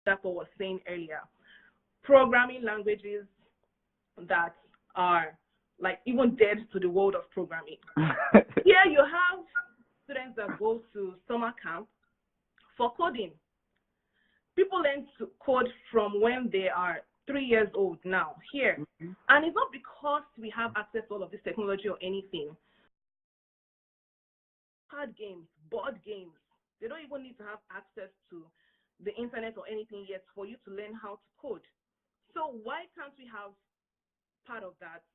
that's what I was saying earlier. Programming languages that are like even dead to the world of programming. Here you have students that go to summer camp for coding. People learn to code from when they are 3 years old now here. And it's not because we have access to all of this technology or anything. Card games, board games, they don't even need to have access to the internet or anything yet for you to learn how to code. So why can't we have part of that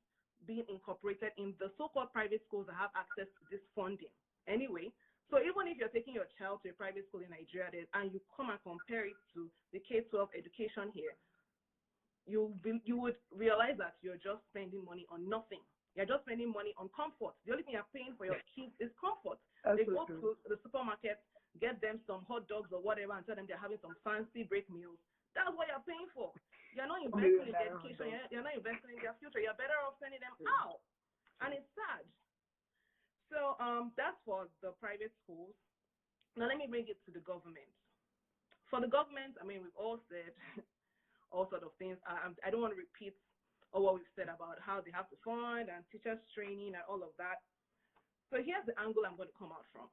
being incorporated in the so-called private schools that have access to this funding anyway? So even if you're taking your child to a private school in Nigeria and you come and compare it to the K-12 education here, you would realize that you're just spending money on nothing. You're just spending money on comfort. The only thing you're paying for your kids is comfort. They go to the supermarket, get them some hot dogs or whatever, and tell them they're having some fancy break meals. That's what you're paying for. You're not investing in their education. You're not investing in their future. You're better off sending them out. And it's sad. So that's for the private schools. Now let me bring it to the government. For the government, I mean, we've all said all sorts of things. I don't want to repeat all what we've said about how they have to fund and teachers training and all of that. So here's the angle I'm going to come out from.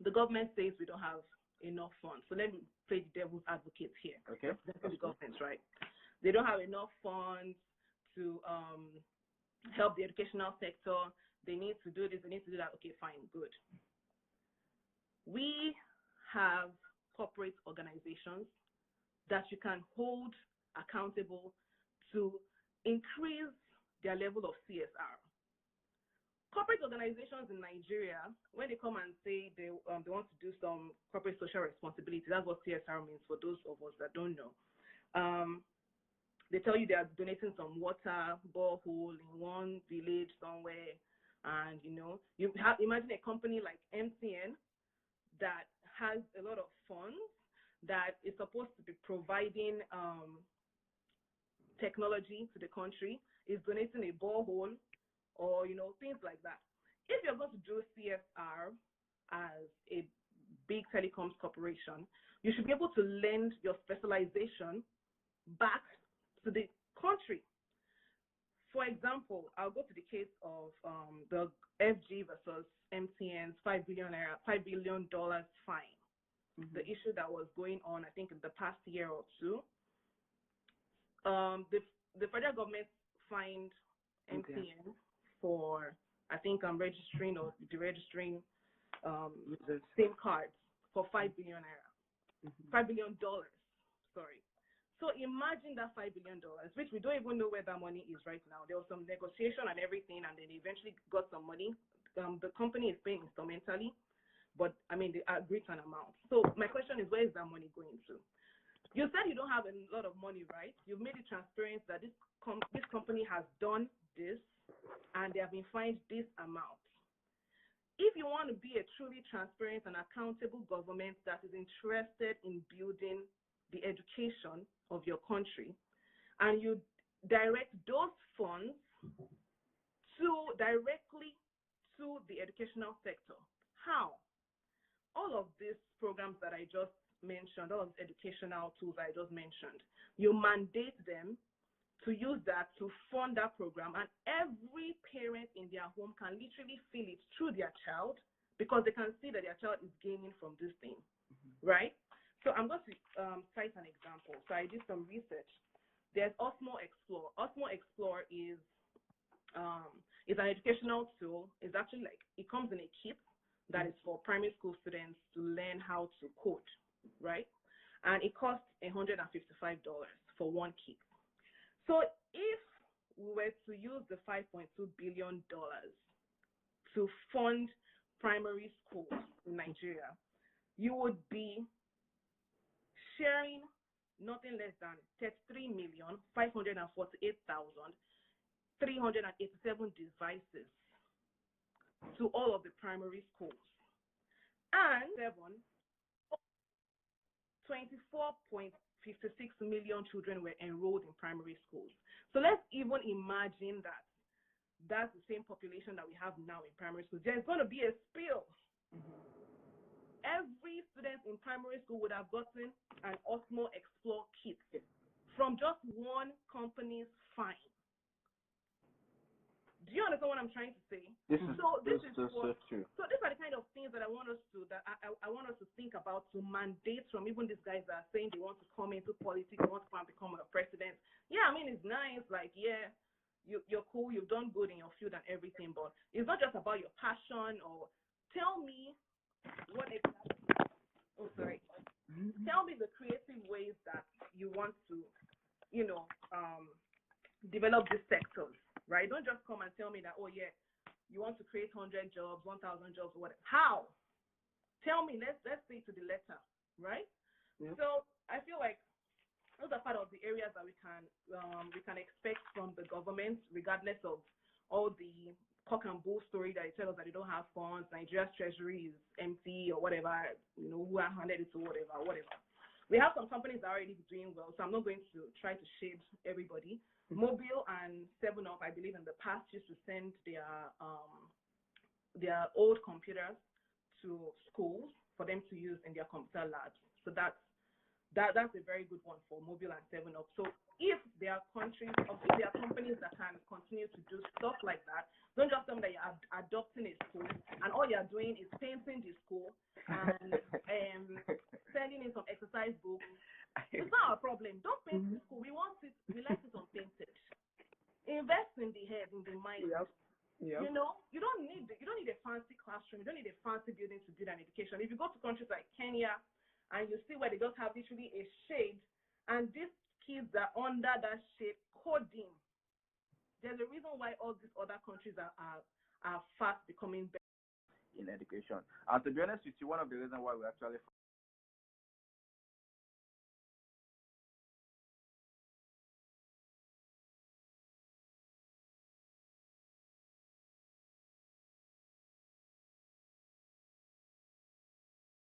The government says we don't have enough funds. So let me play the devil's advocate here. Okay. That's the government, right? They don't have enough funds to help the educational sector. They need to do this, they need to do that. Okay, fine, good. We have corporate organizations that you can hold accountable to increase their level of CSR. Corporate organizations in Nigeria, when they come and say they want to do some corporate social responsibility, that's what CSR means for those of us that don't know. They tell you they are donating some water, borehole in one village somewhere. And, you imagine a company like MTN that has a lot of funds that is supposed to be providing technology to the country, is donating a borehole or, things like that. If you're going to do CSR as a big telecoms corporation, you should be able to lend your specialization back to the country. For example, I'll go to the case of the FG versus MTN's $5 billion fine. The issue that was going on, I think, in the past year or two. The federal government fined MTN for, I think, registering or deregistering SIM cards for $5 billion. $5 billion, sorry. So imagine that $5 billion, which we don't even know where that money is right now. There was some negotiation and everything, and then they eventually got some money. The company is paying instrumentally, but I mean, they agreed to an amount. So my question is, where is that money going to? You said you don't have a lot of money, right? You've made it transparent that this company has done this, and they have been fined this amount. If you want to be a truly transparent and accountable government that is interested in building the education of your country, and you direct those funds directly to the educational sector. How? All of these programs that I just mentioned, all of the educational tools I just mentioned, you mandate them to use that to fund that program, and every parent in their home can literally feel it through their child because they can see that their child is gaining from this thing, right? So I'm going to cite an example. So I did some research. There's Osmo Explore. Osmo Explore is an educational tool. It's actually it comes in a kit that is for primary school students to learn how to code, right? And it costs $155 for one kit. So if we were to use the $5.2 billion to fund primary schools in Nigeria, you would be sharing nothing less than 33,548,387 devices to all of the primary schools. And 24.56 million children were enrolled in primary schools. So let's even imagine that that's the same population that we have now in primary schools. There's going to be a spill. Every student in primary school would have gotten an Osmo Explore I'm trying to say? This is so true. So these are the kind of things that I want us to I want us to think about, to mandate from even these guys that are saying they want to come into politics, they want to come and become a president. Yeah, I mean it's nice, like yeah, you're cool, you've done good in your field and everything, but it's not just about your passion. Or tell me what exactly. Oh, sorry. Tell me the creative ways that you want to, you know, develop these sectors, right? Don't just come and tell me that, oh yeah, you want to create 100 jobs, 1,000 jobs, whatever. How? Tell me. Let's say to the letter, right? Yeah. So I feel like those are part of the areas that we can expect from the government, regardless of all the cock and bull story that they tell us that they don't have funds, Nigeria's treasury is empty or whatever, who are handed it to whatever. We have some companies that are already doing well, so I'm not going to try to shade everybody. Mobile and 7-Up, I believe in the past used to send their old computers to schools for them to use in their computer labs. So that's a very good one for Mobile and 7-Up. So if there are countries, or if there are companies that can continue to do stuff like that, don't just tell them that you're adopting a school and all you're doing is painting the school and sending in some exercise books. It's not a problem. Don't paint the school. We like it unpainted. Invest in the head, in the mind. Yep. You know, you don't need a fancy classroom. You don't need a fancy building to build an education. If you go to countries like Kenya and you see where they just have literally a shade, and these kids are under that shade coding, there's a reason why all these other countries are fast becoming better in education. To be honest with you, one of the reasons why we actually